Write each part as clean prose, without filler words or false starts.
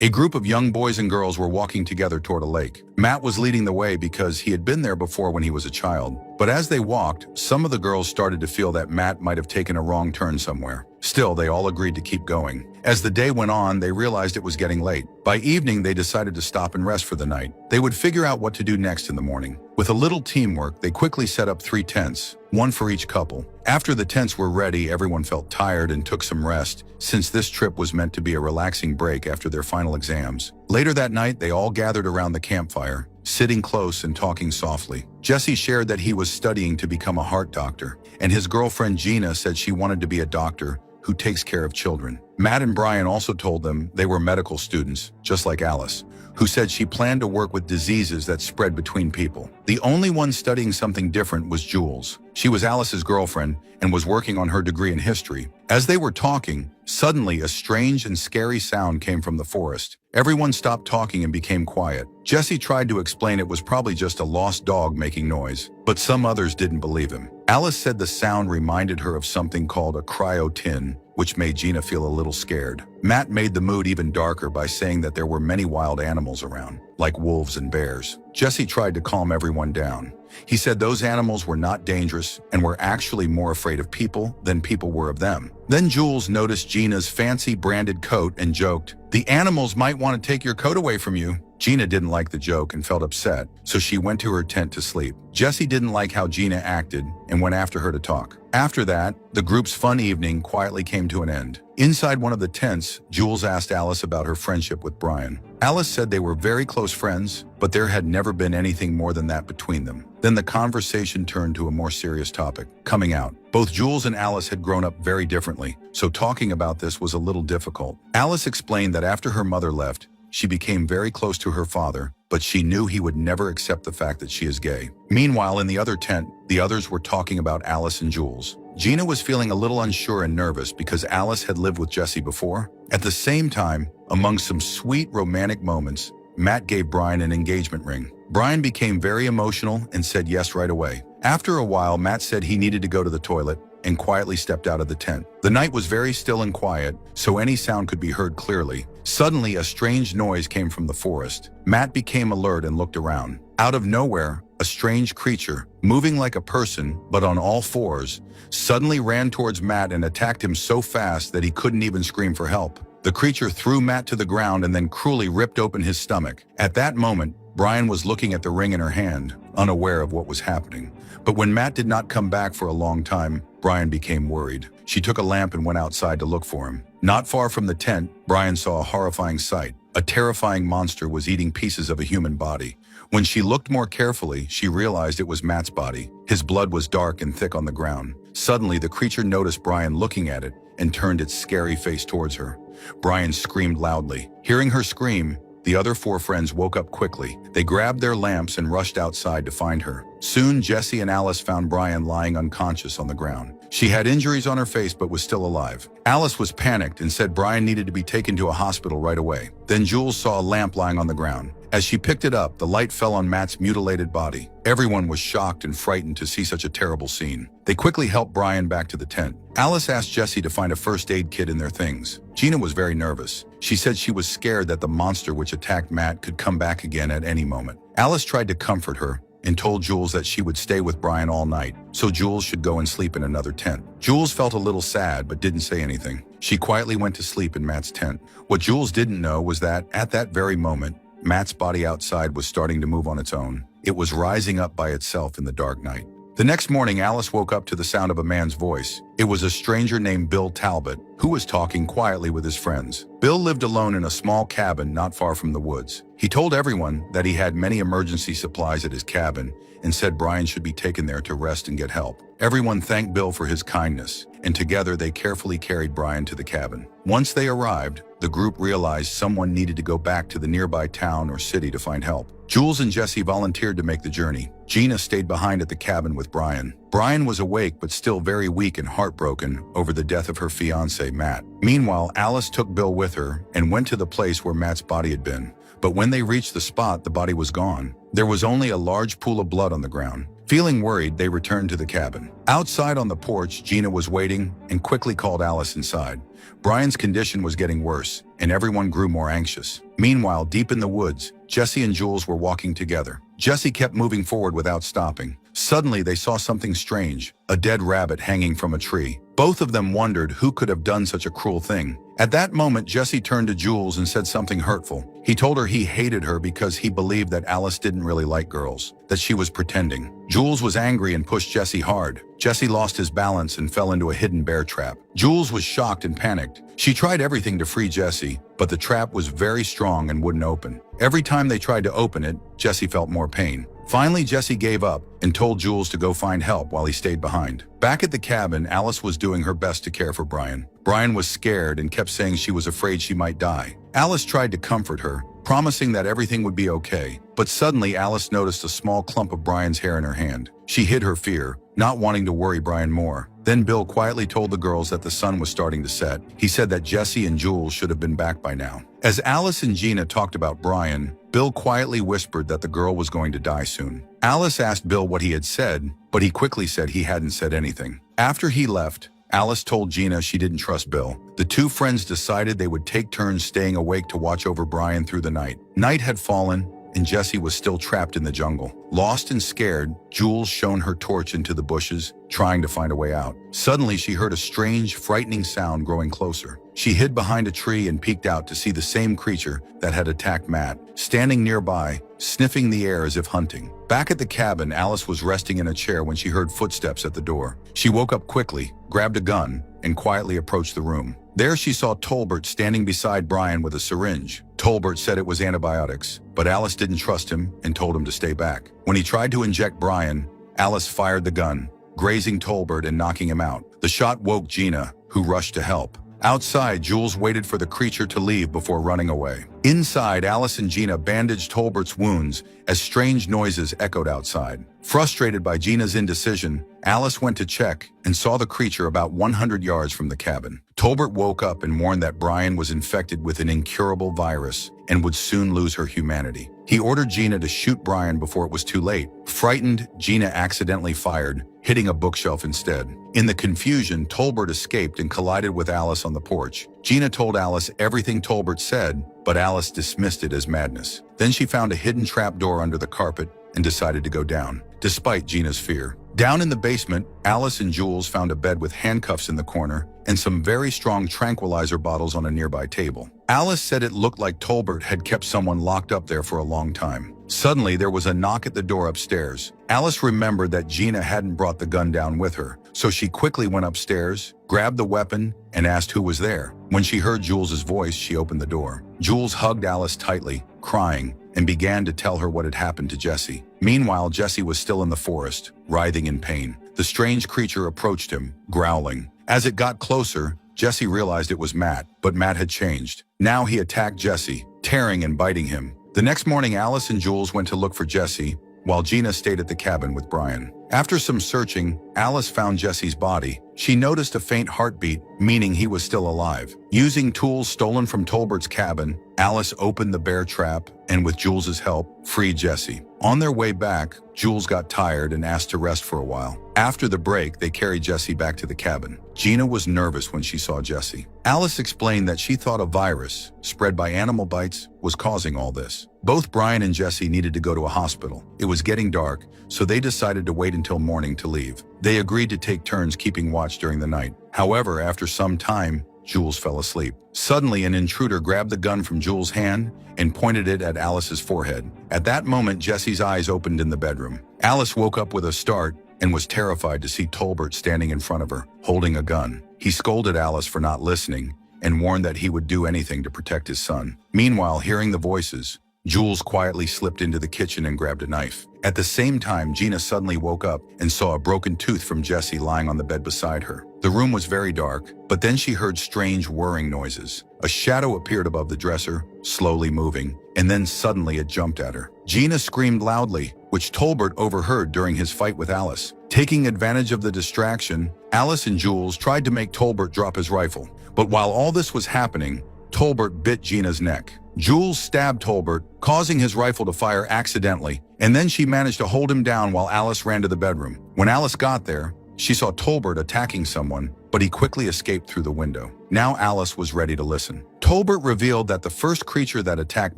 A group of young boys and girls were walking together toward a lake. Matt was leading the way because he had been there before when he was a child. But as they walked, some of the girls started to feel that Matt might have taken a wrong turn somewhere. Still, they all agreed to keep going. As the day went on, they realized it was getting late. By evening, they decided to stop and rest for the night. They would figure out what to do next in the morning. With a little teamwork, they quickly set up 3 tents, one for each couple. After the tents were ready, everyone felt tired and took some rest, since this trip was meant to be a relaxing break after their final exams. Later that night, they all gathered around the campfire, sitting close and talking softly. Jesse shared that he was studying to become a heart doctor, and his girlfriend Gina said she wanted to be a doctor who takes care of children. Matt and Brian also told them they were medical students, just like Alice, who said she planned to work with diseases that spread between people. The only one studying something different was Jules. She was Alice's girlfriend and was working on her degree in history. As they were talking, suddenly a strange and scary sound came from the forest. Everyone stopped talking and became quiet. Jesse tried to explain it was probably just a lost dog making noise, but some others didn't believe him. Alice said the sound reminded her of something called a cryo tin, which made Gina feel a little scared. Matt made the mood even darker by saying that there were many wild animals around, like wolves and bears. Jesse tried to calm everyone down. He said those animals were not dangerous and were actually more afraid of people than people were of them. Then Jules noticed Gina's fancy branded coat and joked, "The animals might want to take your coat away from you." Gina didn't like the joke and felt upset, so she went to her tent to sleep. Jesse didn't like how Gina acted and went after her to talk. After that, the group's fun evening quietly came to an end. Inside one of the tents, Jules asked Alice about her friendship with Brian. Alice said they were very close friends, but there had never been anything more than that between them. Then the conversation turned to a more serious topic, coming out. Both Jules and Alice had grown up very differently, so talking about this was a little difficult. Alice explained that after her mother left, she became very close to her father, but she knew he would never accept the fact that she is gay. Meanwhile, in the other tent, the others were talking about Alice and Jules. Gina was feeling a little unsure and nervous because Alice had lived with Jesse before. At the same time, among some sweet romantic moments, Matt gave Brian an engagement ring. Brian became very emotional and said yes right away. After a while, Matt said he needed to go to the toilet and quietly stepped out of the tent. The night was very still and quiet, so any sound could be heard clearly. Suddenly, a strange noise came from the forest. Matt became alert and looked around. Out of nowhere, a strange creature, moving like a person but on all fours, suddenly ran towards Matt and attacked him so fast that he couldn't even scream for help. The creature threw Matt to the ground and then cruelly ripped open his stomach. At that moment, Brian was looking at the ring in her hand, unaware of what was happening. But when Matt did not come back for a long time, Brian became worried. She took a lamp and went outside to look for him. Not far from the tent, Brian saw a horrifying sight. A terrifying monster was eating pieces of a human body. When she looked more carefully, she realized it was Matt's body. His blood was dark and thick on the ground. Suddenly, the creature noticed Brian looking at it and turned its scary face towards her. Brian screamed loudly. Hearing her scream, the other 4 friends woke up quickly. They grabbed their lamps and rushed outside to find her. Soon, Jesse and Alice found Brian lying unconscious on the ground. She had injuries on her face but was still alive. Alice was panicked and said Brian needed to be taken to a hospital right away. Then Jules saw a lamp lying on the ground. As she picked it up, the light fell on Matt's mutilated body. Everyone was shocked and frightened to see such a terrible scene. They quickly helped Brian back to the tent. Alice asked Jesse to find a first aid kit in their things. Gina was very nervous. She said she was scared that the monster which attacked Matt could come back again at any moment. Alice tried to comfort her and told Jules that she would stay with Brian all night, so Jules should go and sleep in another tent. Jules felt a little sad but didn't say anything. She quietly went to sleep in Matt's tent. What Jules didn't know was that, at that very moment, Matt's body outside was starting to move on its own. It was rising up by itself in the dark night. The next morning, Alice woke up to the sound of a man's voice. It was a stranger named Bill Talbot, who was talking quietly with his friends. Bill lived alone in a small cabin not far from the woods. He told everyone that he had many emergency supplies at his cabin and said Brian should be taken there to rest and get help. Everyone thanked Bill for his kindness, and together they carefully carried Brian to the cabin. Once they arrived, the group realized someone needed to go back to the nearby town or city to find help. Jules and Jesse volunteered to make the journey. Gina stayed behind at the cabin with Brian. Brian was awake but still very weak and heartbroken over the death of her fiancé, Matt. Meanwhile, Alice took Bill with her and went to the place where Matt's body had been. But when they reached the spot, the body was gone. There was only a large pool of blood on the ground. Feeling worried, they returned to the cabin. Outside on the porch, Gina was waiting and quickly called Alice inside. Brian's condition was getting worse, and everyone grew more anxious. Meanwhile, deep in the woods, Jesse and Jules were walking together. Jesse kept moving forward without stopping. Suddenly, they saw something strange, a dead rabbit hanging from a tree. Both of them wondered who could have done such a cruel thing. At that moment, Jesse turned to Jules and said something hurtful. He told her he hated her because he believed that Alice didn't really like girls, that she was pretending. Jules was angry and pushed Jesse hard. Jesse lost his balance and fell into a hidden bear trap. Jules was shocked and panicked. She tried everything to free Jesse, but the trap was very strong and wouldn't open. Every time they tried to open it, Jesse felt more pain. Finally, Jesse gave up and told Jules to go find help while he stayed behind. Back at the cabin, Alice was doing her best to care for Brian. Brian was scared and kept saying she was afraid she might die. Alice tried to comfort her, promising that everything would be okay. But suddenly, Alice noticed a small clump of Brian's hair in her hand. She hid her fear, not wanting to worry Brian more. Then Bill quietly told the girls that the sun was starting to set. He said that Jesse and Jules should have been back by now. As Alice and Gina talked about Brian, Bill quietly whispered that the girl was going to die soon. Alice asked Bill what he had said, but he quickly said he hadn't said anything. After he left, Alice told Gina she didn't trust Bill. The two friends decided they would take turns staying awake to watch over Brian through the night. Night had fallen, and Jesse was still trapped in the jungle. Lost and scared, Jules shone her torch into the bushes, trying to find a way out. Suddenly, she heard a strange, frightening sound growing closer. She hid behind a tree and peeked out to see the same creature that had attacked Matt, standing nearby, sniffing the air as if hunting. Back at the cabin, Alice was resting in a chair when she heard footsteps at the door. She woke up quickly, grabbed a gun, and quietly approached the room. There she saw Tolbert standing beside Brian with a syringe. Tolbert said it was antibiotics, but Alice didn't trust him and told him to stay back. When he tried to inject Brian, Alice fired the gun, grazing Tolbert and knocking him out. The shot woke Gina, who rushed to help. Outside, Jules waited for the creature to leave before running away. Inside, Alice and Gina bandaged Tolbert's wounds as strange noises echoed outside. Frustrated by Gina's indecision, Alice went to check and saw the creature about 100 yards from the cabin. Tolbert woke up and warned that Brian was infected with an incurable virus and would soon lose her humanity. He ordered Gina to shoot Brian before it was too late. Frightened, Gina accidentally fired, hitting a bookshelf instead. In the confusion, Tolbert escaped and collided with Alice on the porch. Gina told Alice everything Tolbert said, but Alice dismissed it as madness. Then she found a hidden trapdoor under the carpet and decided to go down, despite Gina's fear. Down in the basement, Alice and Jules found a bed with handcuffs in the corner and some very strong tranquilizer bottles on a nearby table. Alice said it looked like Tolbert had kept someone locked up there for a long time. Suddenly, there was a knock at the door upstairs. Alice remembered that Gina hadn't brought the gun down with her, so she quickly went upstairs, grabbed the weapon, and asked who was there. When she heard Jules's voice, she opened the door. Jules hugged Alice tightly, crying, and began to tell her what had happened to Jesse. Meanwhile, Jesse was still in the forest, writhing in pain. The strange creature approached him, growling. As it got closer, Jesse realized it was Matt, but Matt had changed. Now he attacked Jesse, tearing and biting him. The next morning, Alice and Jules went to look for Jesse, while Gina stayed at the cabin with Brian. After some searching, Alice found Jesse's body. She noticed a faint heartbeat, meaning he was still alive. Using tools stolen from Tolbert's cabin, Alice opened the bear trap and, with Jules's help, freed Jesse. On their way back, Jules got tired and asked to rest for a while. After the break, they carried Jesse back to the cabin. Gina was nervous when she saw Jesse. Alice explained that she thought a virus, spread by animal bites, was causing all this. Both Brian and Jesse needed to go to a hospital. It was getting dark, so they decided to wait until morning to leave. They agreed to take turns keeping watch during the night. However, after some time, Jules fell asleep. Suddenly, an intruder grabbed the gun from Jules' hand and pointed it at Alice's forehead. At that moment, Jesse's eyes opened in the bedroom. Alice woke up with a start and was terrified to see Tolbert standing in front of her, holding a gun. He scolded Alice for not listening and warned that he would do anything to protect his son. Meanwhile, hearing the voices, Jules quietly slipped into the kitchen and grabbed a knife. At the same time, Gina suddenly woke up and saw a broken tooth from Jesse lying on the bed beside her. The room was very dark, but then she heard strange whirring noises. A shadow appeared above the dresser, slowly moving, and then suddenly it jumped at her. Gina screamed loudly, which Tolbert overheard during his fight with Alice. Taking advantage of the distraction, Alice and Jules tried to make Tolbert drop his rifle. But while all this was happening, Tolbert bit Gina's neck. Jules stabbed Tolbert, causing his rifle to fire accidentally, and then she managed to hold him down while Alice ran to the bedroom. When Alice got there, she saw Tolbert attacking someone, but he quickly escaped through the window. Now Alice was ready to listen. Tolbert revealed that the first creature that attacked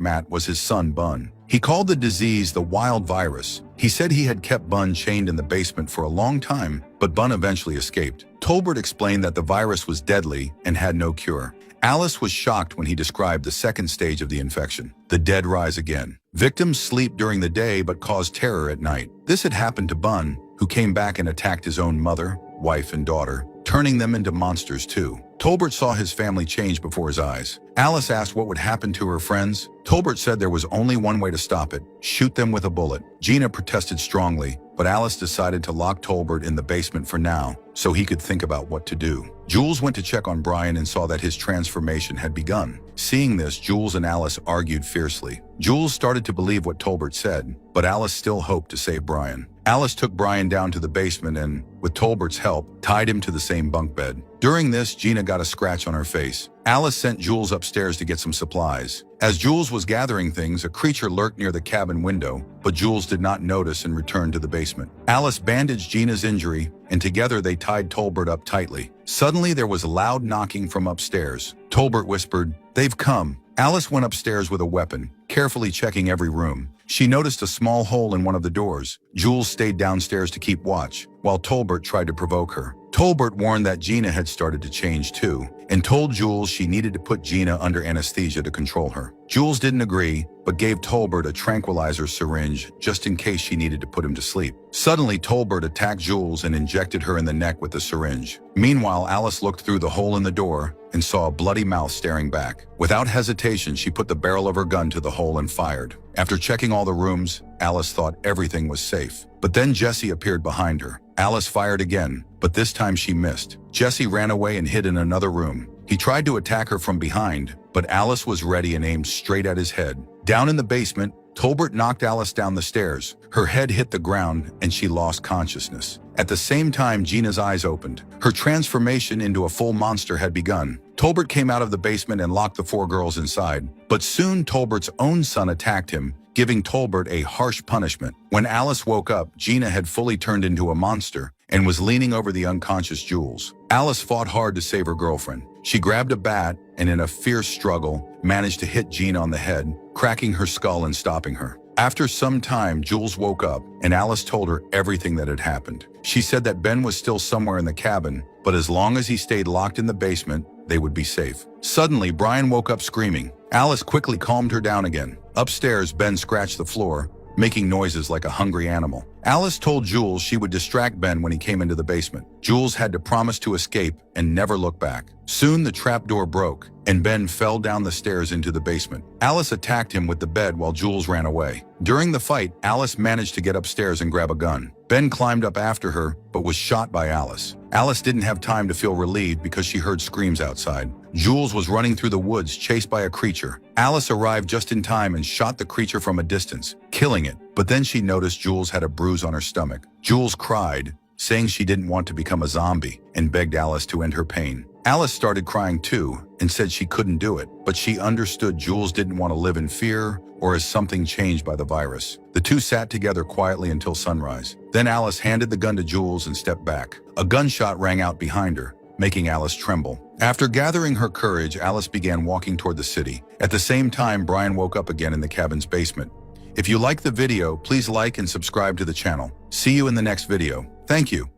Matt was his son, Bun. He called the disease the wild virus. He said he had kept Bun chained in the basement for a long time, but Bun eventually escaped. Tolbert explained that the virus was deadly and had no cure. Alice was shocked when he described the second stage of the infection. The dead rise again. Victims sleep during the day but cause terror at night. This had happened to Bun, who came back and attacked his own mother, wife, and daughter, turning them into monsters too. Tolbert saw his family change before his eyes. Alice asked what would happen to her friends. Tolbert said there was only one way to stop it: shoot them with a bullet. Gina protested strongly, but Alice decided to lock Tolbert in the basement for now, so he could think about what to do. Jules went to check on Brian and saw that his transformation had begun. Seeing this, Jules and Alice argued fiercely. Jules started to believe what Tolbert said, but Alice still hoped to save Brian. Alice took Brian down to the basement and, with Tolbert's help, tied him to the same bunk bed. During this, Gina got a scratch on her face. Alice sent Jules upstairs to get some supplies. As Jules was gathering things, a creature lurked near the cabin window, but Jules did not notice and returned to the basement. Alice bandaged Gina's injury, and together they tied Tolbert up tightly. Suddenly, there was a loud knocking from upstairs. Tolbert whispered, "They've come." Alice went upstairs with a weapon, carefully checking every room. She noticed a small hole in one of the doors. Jules stayed downstairs to keep watch, while Tolbert tried to provoke her. Tolbert warned that Gina had started to change too, and told Jules she needed to put Gina under anesthesia to control her. Jules didn't agree, but gave Tolbert a tranquilizer syringe just in case she needed to put him to sleep. Suddenly, Tolbert attacked Jules and injected her in the neck with the syringe. Meanwhile, Alice looked through the hole in the door and saw a bloody mouth staring back. Without hesitation, she put the barrel of her gun to the hole and fired. After checking all the rooms, Alice thought everything was safe. But then Jesse appeared behind her. Alice fired again, but this time she missed. Jesse ran away and hid in another room. He tried to attack her from behind, but Alice was ready and aimed straight at his head. Down in the basement, Tolbert knocked Alice down the stairs. Her head hit the ground and she lost consciousness. At the same time, Gina's eyes opened. Her transformation into a full monster had begun. Tolbert came out of the basement and locked the 4 girls inside. But soon Tolbert's own son attacked him, giving Tolbert a harsh punishment. When Alice woke up, Gina had fully turned into a monster and was leaning over the unconscious Jules. Alice fought hard to save her girlfriend. She grabbed a bat and in a fierce struggle, managed to hit Gina on the head, cracking her skull and stopping her. After some time, Jules woke up and Alice told her everything that had happened. She said that Ben was still somewhere in the cabin, but as long as he stayed locked in the basement, they would be safe. Suddenly, Brian woke up screaming. Alice quickly calmed her down again. Upstairs, Ben scratched the floor, making noises like a hungry animal. Alice told Jules she would distract Ben when he came into the basement. Jules had to promise to escape and never look back. Soon the trapdoor broke, and Ben fell down the stairs into the basement. Alice attacked him with the bed while Jules ran away. During the fight, Alice managed to get upstairs and grab a gun. Ben climbed up after her, but was shot by Alice. Alice didn't have time to feel relieved because she heard screams outside. Jules was running through the woods, chased by a creature. Alice arrived just in time and shot the creature from a distance, killing it. But then she noticed Jules had a bruise on her stomach. Jules cried, saying she didn't want to become a zombie, and begged Alice to end her pain. Alice started crying too and said she couldn't do it, but she understood Jules didn't want to live in fear or as something changed by the virus. The two sat together quietly until sunrise. Then Alice handed the gun to Jules and stepped back. A gunshot rang out behind her, making Alice tremble. After gathering her courage, Alice began walking toward the city. At the same time, Brian woke up again in the cabin's basement. If you liked the video, please like and subscribe to the channel. See you in the next video. Thank you.